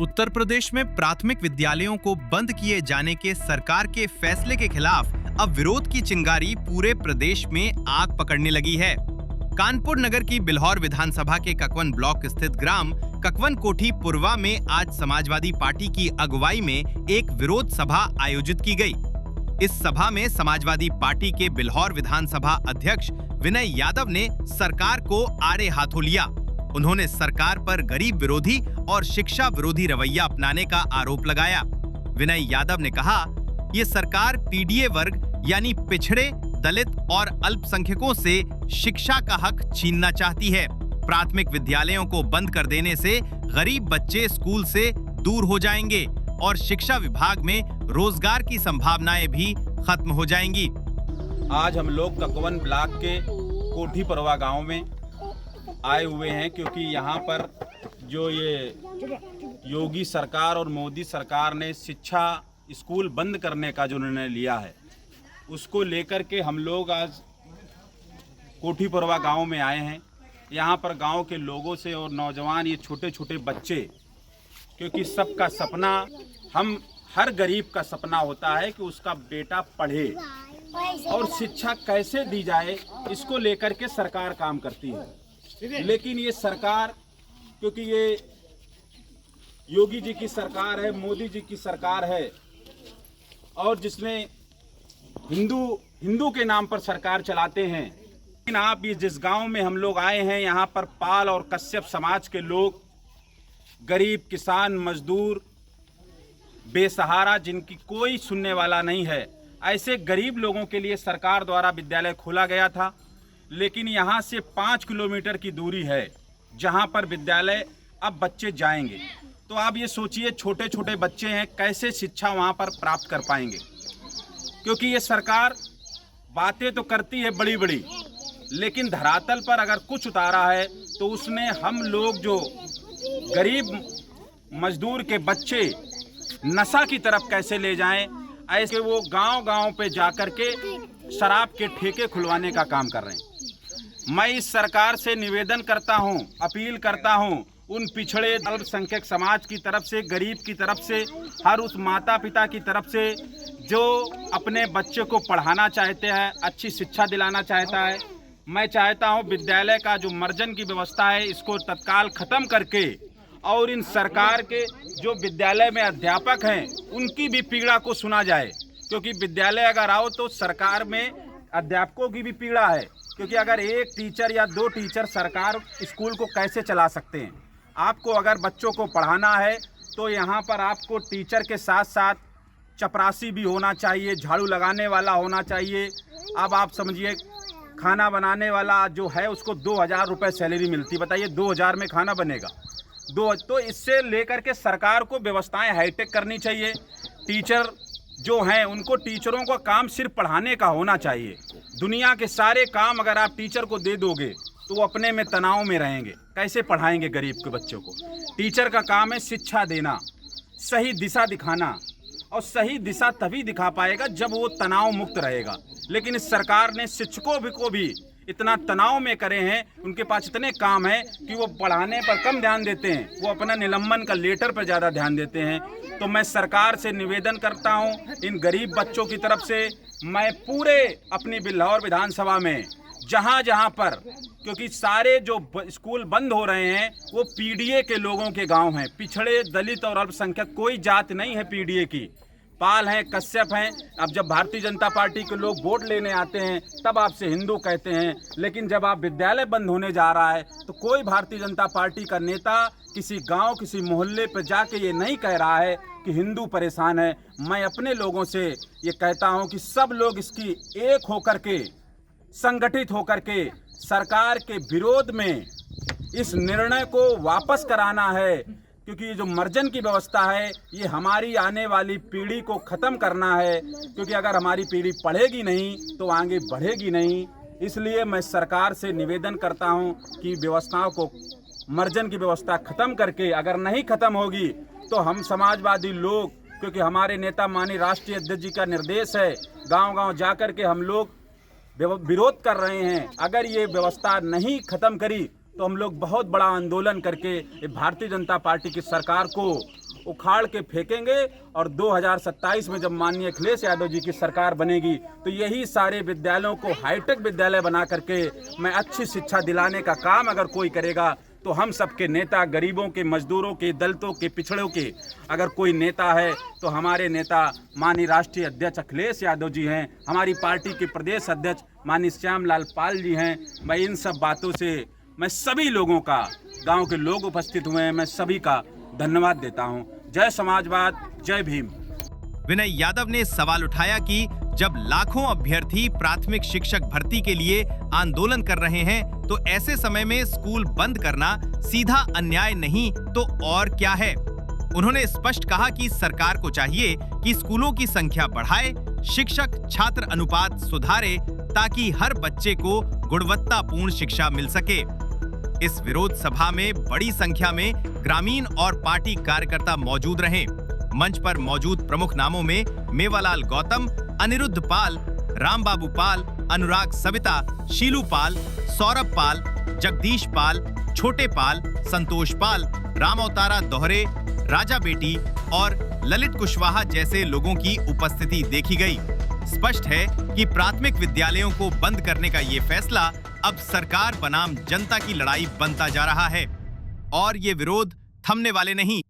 उत्तर प्रदेश में प्राथमिक विद्यालयों को बंद किए जाने के सरकार के फैसले के खिलाफ अब विरोध की चिंगारी पूरे प्रदेश में आग पकड़ने लगी है। कानपुर नगर की बिल्हौर विधानसभा के ककवन ब्लॉक स्थित ग्राम ककवन कोठी पुरवा में आज समाजवादी पार्टी की अगुवाई में एक विरोध सभा आयोजित की गई। इस सभा में समाजवादी पार्टी के बिल्हौर विधानसभा अध्यक्ष विनय यादव ने सरकार को आड़े हाथों लिया। उन्होंने सरकार पर गरीब विरोधी और शिक्षा विरोधी रवैया अपनाने का आरोप लगाया। विनय यादव ने कहा, ये सरकार पीडीए वर्ग यानी पिछड़े, दलित और अल्पसंख्यकों से शिक्षा का हक छीनना चाहती है। प्राथमिक विद्यालयों को बंद कर देने से गरीब बच्चे स्कूल से दूर हो जाएंगे और शिक्षा विभाग में रोजगार की संभावनाएं भी खत्म हो जाएंगी। आज हम लोग ककवन ब्लॉक के कोठी परवा गांव में आए हुए हैं क्योंकि यहाँ पर जो ये योगी सरकार और मोदी सरकार ने शिक्षा स्कूल बंद करने का जो निर्णय लिया है, उसको लेकर के हम लोग आज कोठी परवा गांव में आए हैं। यहाँ पर गांव के लोगों से और नौजवान, ये छोटे छोटे बच्चे, क्योंकि सबका सपना, हम हर गरीब का सपना होता है कि उसका बेटा पढ़े और शिक्षा कैसे दी जाए, इसको लेकर के सरकार काम करती है। लेकिन ये सरकार, क्योंकि ये योगी जी की सरकार है, मोदी जी की सरकार है, और जिसमें हिंदू के नाम पर सरकार चलाते हैं। लेकिन आप ये जिस गांव में हम लोग आए हैं, यहाँ पर पाल और कश्यप समाज के लोग, गरीब किसान, मजदूर, बेसहारा, जिनकी कोई सुनने वाला नहीं है, ऐसे गरीब लोगों के लिए सरकार द्वारा विद्यालय खोला गया था। लेकिन यहाँ से 5 किलोमीटर की दूरी है जहाँ पर विद्यालय अब बच्चे जाएंगे। तो आप ये सोचिए, छोटे छोटे बच्चे हैं, कैसे शिक्षा वहाँ पर प्राप्त कर पाएंगे? क्योंकि ये सरकार बातें तो करती है बड़ी बड़ी, लेकिन धरातल पर अगर कुछ उतारा है तो उसने हम लोग जो गरीब मजदूर के बच्चे नशा की तरफ कैसे ले जाएं, ऐसे वो गांव-गांव पे जाकर के शराब के ठेके खुलवाने का काम कर रहे हैं। मैं इस सरकार से निवेदन करता हूं, अपील करता हूं, उन पिछड़े अल्पसंख्यक समाज की तरफ से, गरीब की तरफ से, हर उस माता पिता की तरफ से जो अपने बच्चे को पढ़ाना चाहते हैं, अच्छी शिक्षा दिलाना चाहता है। मैं चाहता हूं विद्यालय का जो मर्जन की व्यवस्था है, इसको तत्काल ख़त्म करके, और इन सरकार के जो विद्यालय में अध्यापक हैं उनकी भी पीड़ा को सुना जाए। क्योंकि विद्यालय अगर आओ तो सरकार में अध्यापकों की भी पीड़ा है, क्योंकि अगर एक टीचर या 2 टीचर सरकार स्कूल को कैसे चला सकते हैं? आपको अगर बच्चों को पढ़ाना है तो यहाँ पर आपको टीचर के साथ साथ चपरासी भी होना चाहिए, झाड़ू लगाने वाला होना चाहिए। अब आप समझिए, खाना बनाने वाला जो है उसको 2000 रुपये सैलरी मिलती, बताइए 2000 में खाना बनेगा? तो इससे लेकर के सरकार को व्यवस्थाएं हाईटेक करनी चाहिए। टीचर जो हैं उनको, टीचरों का काम सिर्फ पढ़ाने का होना चाहिए। दुनिया के सारे काम अगर आप टीचर को दे दोगे तो वो अपने में तनाव में रहेंगे, कैसे पढ़ाएंगे गरीब के बच्चों को? टीचर का काम है शिक्षा देना, सही दिशा दिखाना, और सही दिशा तभी दिखा पाएगा जब वो तनाव मुक्त रहेगा। लेकिन इस सरकार ने शिक्षकों को भी इतना तनाव में करे हैं, उनके पास इतने काम हैं कि वो पढ़ाने पर कम ध्यान देते हैं, वो अपना निलंबन का लेटर पर ज़्यादा ध्यान देते हैं। तो मैं सरकार से निवेदन करता हूं, इन गरीब बच्चों की तरफ से मैं पूरे अपनी बिल्हौर विधानसभा में जहां जहां पर, क्योंकि सारे जो स्कूल बंद हो रहे हैं वो पीडीए के लोगों के गांव हैं, पिछड़े, दलित और अल्पसंख्यक, कोई जात नहीं है पीडीए की। पाल हैं, कश्यप हैं। अब जब भारतीय जनता पार्टी के लोग वोट लेने आते हैं तब आपसे हिंदू कहते हैं, लेकिन जब आप विद्यालय बंद होने जा रहा है तो कोई भारतीय जनता पार्टी का नेता किसी गांव, किसी मोहल्ले पर जाके ये नहीं कह रहा है कि हिंदू परेशान है। मैं अपने लोगों से ये कहता हूं कि सब लोग इसकी एक होकर के, संगठित होकर के सरकार के विरोध में इस निर्णय को वापस कराना है। क्योंकि ये जो मर्जन की व्यवस्था है, ये हमारी आने वाली पीढ़ी को ख़त्म करना है। क्योंकि अगर हमारी पीढ़ी पढ़ेगी नहीं तो आगे बढ़ेगी नहीं। इसलिए मैं सरकार से निवेदन करता हूं कि व्यवस्थाओं को, मर्जन की व्यवस्था ख़त्म करके, अगर नहीं ख़त्म होगी तो हम समाजवादी लोग, क्योंकि हमारे नेता माननीय राष्ट्रीय अध्यक्ष जी का निर्देश है, गांव-गांव जाकर के हम लोग विरोध कर रहे हैं। अगर ये व्यवस्था नहीं ख़त्म करी तो हम लोग बहुत बड़ा आंदोलन करके भारतीय जनता पार्टी की सरकार को उखाड़ के फेंकेंगे और 2027 में जब माननीय अखिलेश यादव जी की सरकार बनेगी तो यही सारे विद्यालयों को हाईटेक विद्यालय बना करके मैं अच्छी शिक्षा दिलाने का काम अगर कोई करेगा तो हम सबके नेता, गरीबों के, मजदूरों के, दलितों के, पिछड़ों के अगर कोई नेता है तो हमारे नेता माननीय राष्ट्रीय अध्यक्ष अखिलेश यादव जी हैं, हमारी पार्टी के प्रदेश अध्यक्ष माननीय श्यामलाल पाल जी हैं। मैं इन सब बातों से मैं सभी लोगों का, गांव के लोग उपस्थित हुए हैं, मैं सभी का धन्यवाद देता हूं। जय समाजवाद, जय भीम। विनय यादव ने सवाल उठाया कि जब लाखों अभ्यर्थी प्राथमिक शिक्षक भर्ती के लिए आंदोलन कर रहे हैं तो ऐसे समय में स्कूल बंद करना सीधा अन्याय नहीं तो और क्या है। उन्होंने स्पष्ट कहा कि सरकार को चाहिए कि स्कूलों की संख्या बढ़ाए, शिक्षक छात्र अनुपात सुधारे ताकि हर बच्चे को गुणवत्तापूर्ण शिक्षा मिल सके। इस विरोध सभा में बड़ी संख्या में ग्रामीण और पार्टी कार्यकर्ता मौजूद रहे। मंच पर मौजूद प्रमुख नामों में मेवालाल गौतम, अनिरुद्ध पाल, रामबाबू पाल, अनुराग सविता, शीलू पाल, सौरभ पाल, जगदीश पाल, छोटे पाल, संतोष पाल, राम अवतारा दोहरे, राजा बेटी और ललित कुशवाहा जैसे लोगों की उपस्थिति देखी गई। स्पष्ट है कि प्राथमिक विद्यालयों को बंद करने का ये फैसला अब सरकार बनाम जनता की लड़ाई बनता जा रहा है और ये विरोध थमने वाले नहीं।